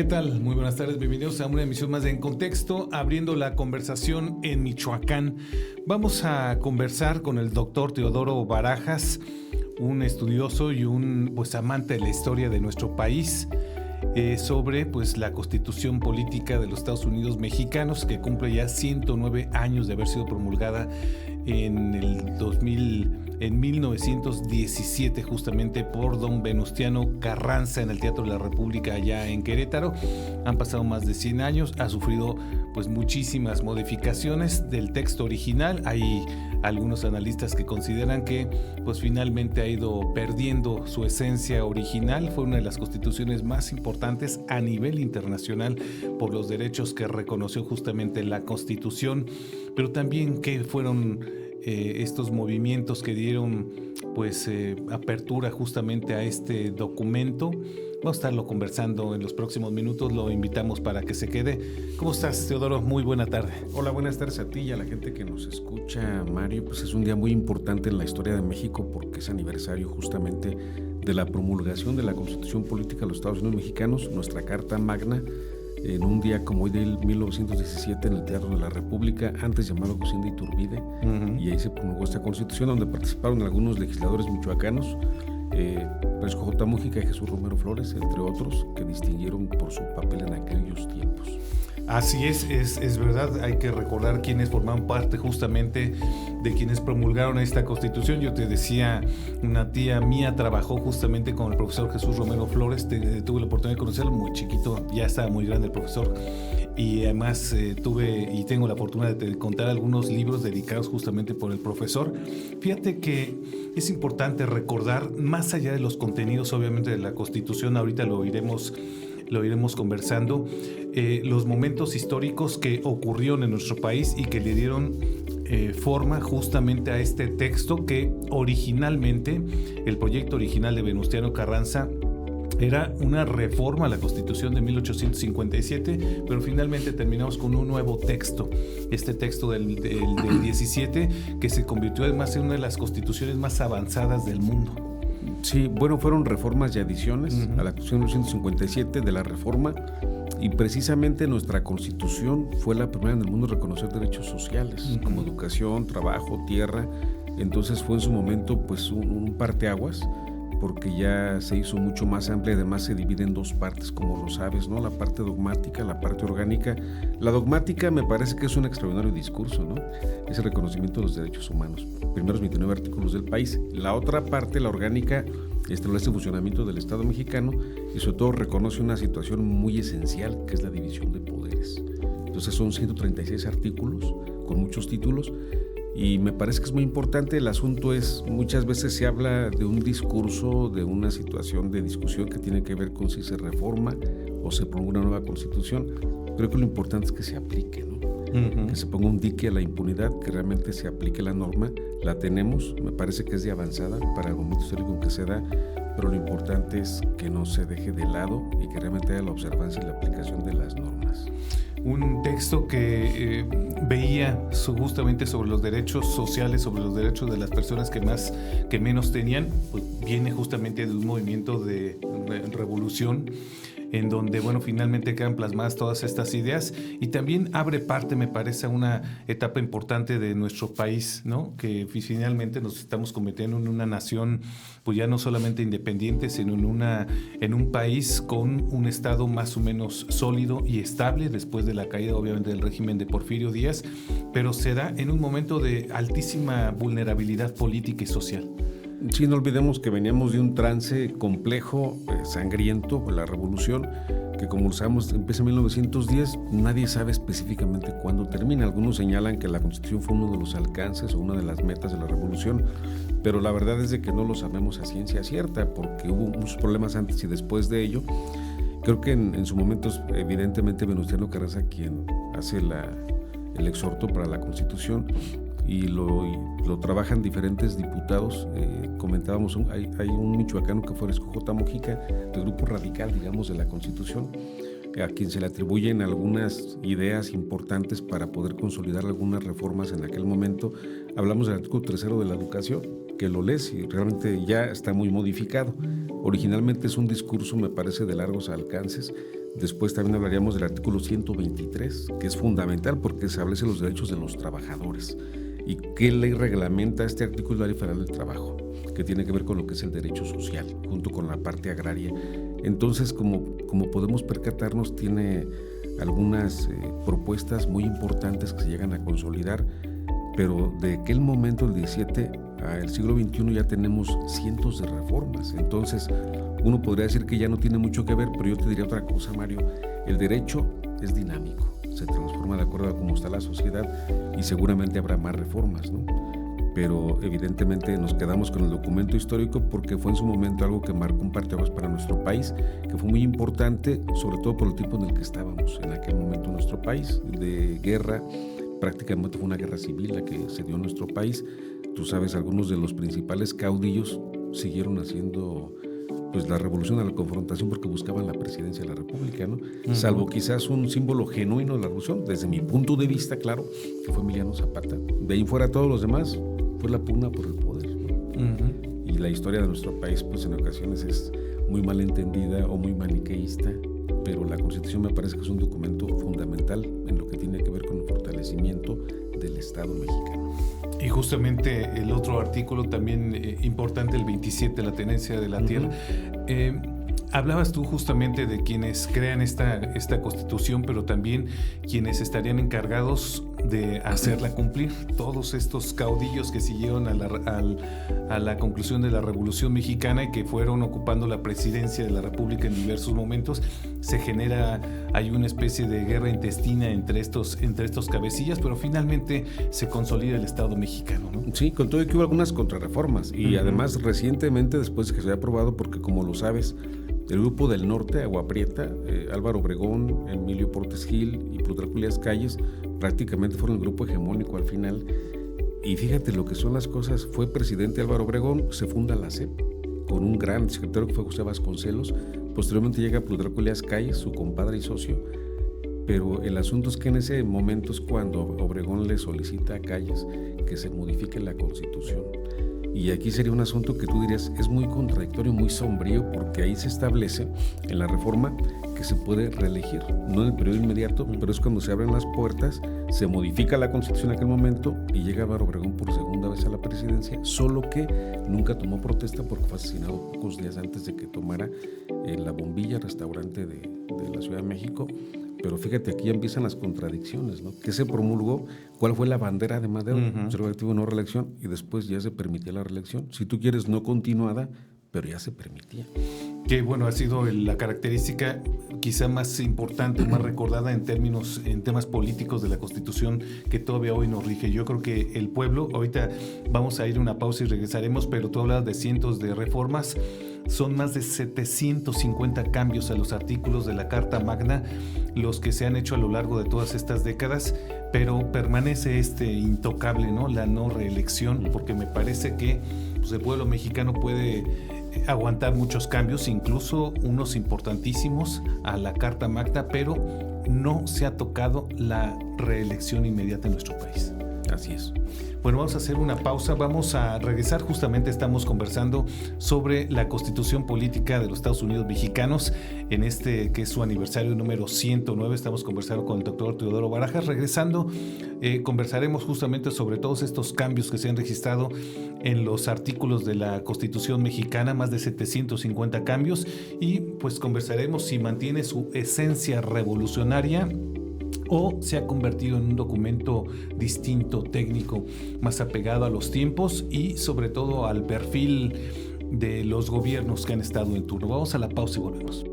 ¿Qué tal? Muy buenas tardes, bienvenidos a una emisión más de En Contexto, abriendo la conversación en Michoacán. Vamos a conversar con el doctor Teodoro Barajas, un estudioso y un amante de la historia de nuestro país, sobre la Constitución Política de los Estados Unidos Mexicanos, que cumple ya 109 años de haber sido promulgada en 1917, justamente por don Venustiano Carranza en el Teatro de la República allá en Querétaro. Han pasado más de 100 años, ha sufrido muchísimas modificaciones del texto original. Hay algunos analistas que consideran que finalmente ha ido perdiendo su esencia original. Fue una de las constituciones más importantes a nivel internacional por los derechos que reconoció justamente la Constitución, pero también que fueron estos movimientos que dieron apertura justamente a este documento. Vamos a estarlo conversando en los próximos minutos, lo invitamos para que se quede. ¿Cómo estás, Teodoro? Muy buena tarde. Hola, buenas tardes a ti y a la gente que nos escucha, Mario. Es un día muy importante en la historia de México porque es aniversario justamente de la promulgación de la Constitución Política de los Estados Unidos Mexicanos, nuestra Carta Magna, en un día como hoy del 1917 en el Teatro de la República, antes llamado Hacienda Iturbide, y ahí se promulgó esta Constitución donde participaron algunos legisladores michoacanos, Francisco J. Múgica y Jesús Romero Flores, entre otros, que distinguieron por su papel en aquellos tiempos. Así es verdad, hay que recordar quienes formaban parte justamente de quienes promulgaron esta Constitución. Yo te decía, una tía mía trabajó justamente con el profesor Jesús Romero Flores, tuve la oportunidad de conocerlo muy chiquito, ya estaba muy grande el profesor, y además tuve y tengo la fortuna de contar algunos libros dedicados justamente por el profesor. Fíjate que es importante recordar, más allá de los contenidos obviamente de la Constitución, ahorita lo iremos conversando, los momentos históricos que ocurrieron en nuestro país y que le dieron forma justamente a este texto que originalmente, el proyecto original de Venustiano Carranza, era una reforma a la Constitución de 1857, pero finalmente terminamos con un nuevo texto, este texto del 17, que se convirtió además en una de las constituciones más avanzadas del mundo. Sí, fueron reformas y adiciones a la Constitución de 1957 de la reforma, y precisamente nuestra Constitución fue la primera en el mundo en reconocer derechos sociales, como educación, trabajo, tierra. Entonces fue en su momento un parteaguas, porque ya se hizo mucho más amplia. Además se divide en dos partes, como lo sabes, ¿no? La parte dogmática, la parte orgánica. La dogmática me parece que es un extraordinario discurso, ¿no? Es el reconocimiento de los derechos humanos, primeros 29 artículos del país. La otra parte, la orgánica, establece el funcionamiento del Estado mexicano y sobre todo reconoce una situación muy esencial, que es la división de poderes. Entonces son 136 artículos con muchos títulos, y me parece que es muy importante. El asunto es, muchas veces se habla de un discurso, de una situación de discusión que tiene que ver con si se reforma o se promulga una nueva Constitución. Creo que lo importante es que se aplique, ¿no? Que se ponga un dique a la impunidad, que realmente se aplique la norma. La tenemos, me parece que es de avanzada para el momento histórico en que se da, pero lo importante es que no se deje de lado y que realmente haya la observancia y la aplicación de las normas. Un texto que veía justamente sobre los derechos sociales, sobre los derechos de las personas que menos tenían, viene justamente de un movimiento de revolución, en donde, finalmente quedan plasmadas todas estas ideas, y también abre parte, me parece, a una etapa importante de nuestro país, ¿no? Que finalmente nos estamos convirtiendo en una nación, ya no solamente independiente, sino en un país con un Estado más o menos sólido y estable, después de la caída, obviamente, del régimen de Porfirio Díaz, pero se da en un momento de altísima vulnerabilidad política y social. Sí, no olvidemos que veníamos de un trance complejo, sangriento, la revolución, que como sabemos empieza en 1910, nadie sabe específicamente cuándo termina. Algunos señalan que la Constitución fue uno de los alcances o una de las metas de la revolución, pero la verdad es de que no lo sabemos a ciencia cierta, porque hubo muchos problemas antes y después de ello. Creo que en su momento es evidentemente Venustiano Carranza quien hace el exhorto para la Constitución, y lo trabajan diferentes diputados. Comentábamos, hay un michoacano que fue Francisco J. Múgica, del grupo radical, digamos, de la Constitución, a quien se le atribuyen algunas ideas importantes para poder consolidar algunas reformas en aquel momento. Hablamos del artículo 3 de la educación, que lo lees y realmente ya está muy modificado. Originalmente es un discurso, me parece, de largos alcances. Después también hablaríamos del artículo 123, que es fundamental porque establece los derechos de los trabajadores. ¿Y qué ley reglamenta este artículo? La Ley Federal del Trabajo, que tiene que ver con lo que es el derecho social, junto con la parte agraria. Entonces, como podemos percatarnos, tiene algunas propuestas muy importantes que se llegan a consolidar, pero de aquel momento, el 17 al siglo XXI, ya tenemos cientos de reformas. Entonces, uno podría decir que ya no tiene mucho que ver, pero yo te diría otra cosa, Mario. El derecho es dinámico, se transforma de acuerdo a cómo está la sociedad y seguramente habrá más reformas, ¿no? Pero evidentemente nos quedamos con el documento histórico porque fue en su momento algo que marcó un parteaguas para nuestro país, que fue muy importante, sobre todo por el tiempo en el que estábamos en aquel momento en nuestro país, de guerra. Prácticamente fue una guerra civil la que se dio en nuestro país. Tú sabes, algunos de los principales caudillos siguieron haciendo pues la revolución a la confrontación porque buscaban la presidencia de la República, ¿no? Salvo quizás un símbolo genuino de la revolución, desde mi punto de vista, claro, que fue Emiliano Zapata. De ahí fuera todos los demás, fue la pugna por el poder, ¿no? Y la historia de nuestro país, pues en ocasiones es muy mal entendida o muy maniqueísta, pero la Constitución me parece que es un documento fundamental en lo que tiene que ver con el fortalecimiento del Estado mexicano. Y justamente el otro artículo también importante, el 27, la tenencia de la tierra. Hablabas tú justamente de quienes crean esta Constitución, pero también quienes estarían encargados de hacerla cumplir. Todos estos caudillos que siguieron a la conclusión de la Revolución Mexicana y que fueron ocupando la presidencia de la República en diversos momentos, hay una especie de guerra intestina entre estos cabecillas, pero finalmente se consolida el Estado mexicano, ¿no? Sí, con todo y que hubo algunas contrarreformas y además recientemente, después de que se haya aprobado, porque como lo sabes, el Grupo del Norte, Agua Prieta, Álvaro Obregón, Emilio Portes Gil y Plutarco Elías Calles prácticamente fueron el grupo hegemónico al final. Y fíjate lo que son las cosas. Fue presidente Álvaro Obregón, se funda la CEP con un gran secretario que fue José Vasconcelos. Posteriormente llega Plutarco Elías Calles, su compadre y socio. Pero el asunto es que en ese momento es cuando Obregón le solicita a Calles que se modifique la Constitución. Y aquí sería un asunto que tú dirías es muy contradictorio, muy sombrío, porque ahí se establece en la reforma que se puede reelegir, no en el periodo inmediato, pero es cuando se abren las puertas, se modifica la Constitución en aquel momento y llega Álvaro Obregón por segunda vez a la presidencia, solo que nunca tomó protesta porque fue asesinado pocos días antes de que tomara La Bombilla, restaurante de la Ciudad de México. Pero fíjate, aquí ya empiezan las contradicciones, ¿no? ¿Qué se promulgó? ¿Cuál fue la bandera de Madero? Conservativo, no reelección, y después ya se permitía la reelección. Si tú quieres, no continuada, pero ya se permitía. Que bueno, ha sido la característica quizá más importante, más recordada en temas políticos de la Constitución que todavía hoy nos rige. Yo creo que el pueblo, ahorita vamos a ir a una pausa y regresaremos, pero tú hablabas de cientos de reformas. Son más de 750 cambios a los artículos de la Carta Magna, los que se han hecho a lo largo de todas estas décadas, pero permanece intocable, ¿no? La no reelección, porque me parece que pues, el pueblo mexicano puede aguantar muchos cambios, incluso unos importantísimos a la Carta Magna, pero no se ha tocado la reelección inmediata en nuestro país. Así es. Bueno, vamos a hacer una pausa, vamos a regresar. Justamente estamos conversando sobre la Constitución Política de los Estados Unidos Mexicanos en que es su aniversario número 109. Estamos conversando con el doctor Teodoro Barajas. Regresando, conversaremos justamente sobre todos estos cambios que se han registrado en los artículos de la Constitución mexicana, más de 750 cambios, y pues conversaremos si mantiene su esencia revolucionaria o se ha convertido en un documento distinto, técnico, más apegado a los tiempos y sobre todo al perfil de los gobiernos que han estado en turno. Vamos a la pausa y volvemos.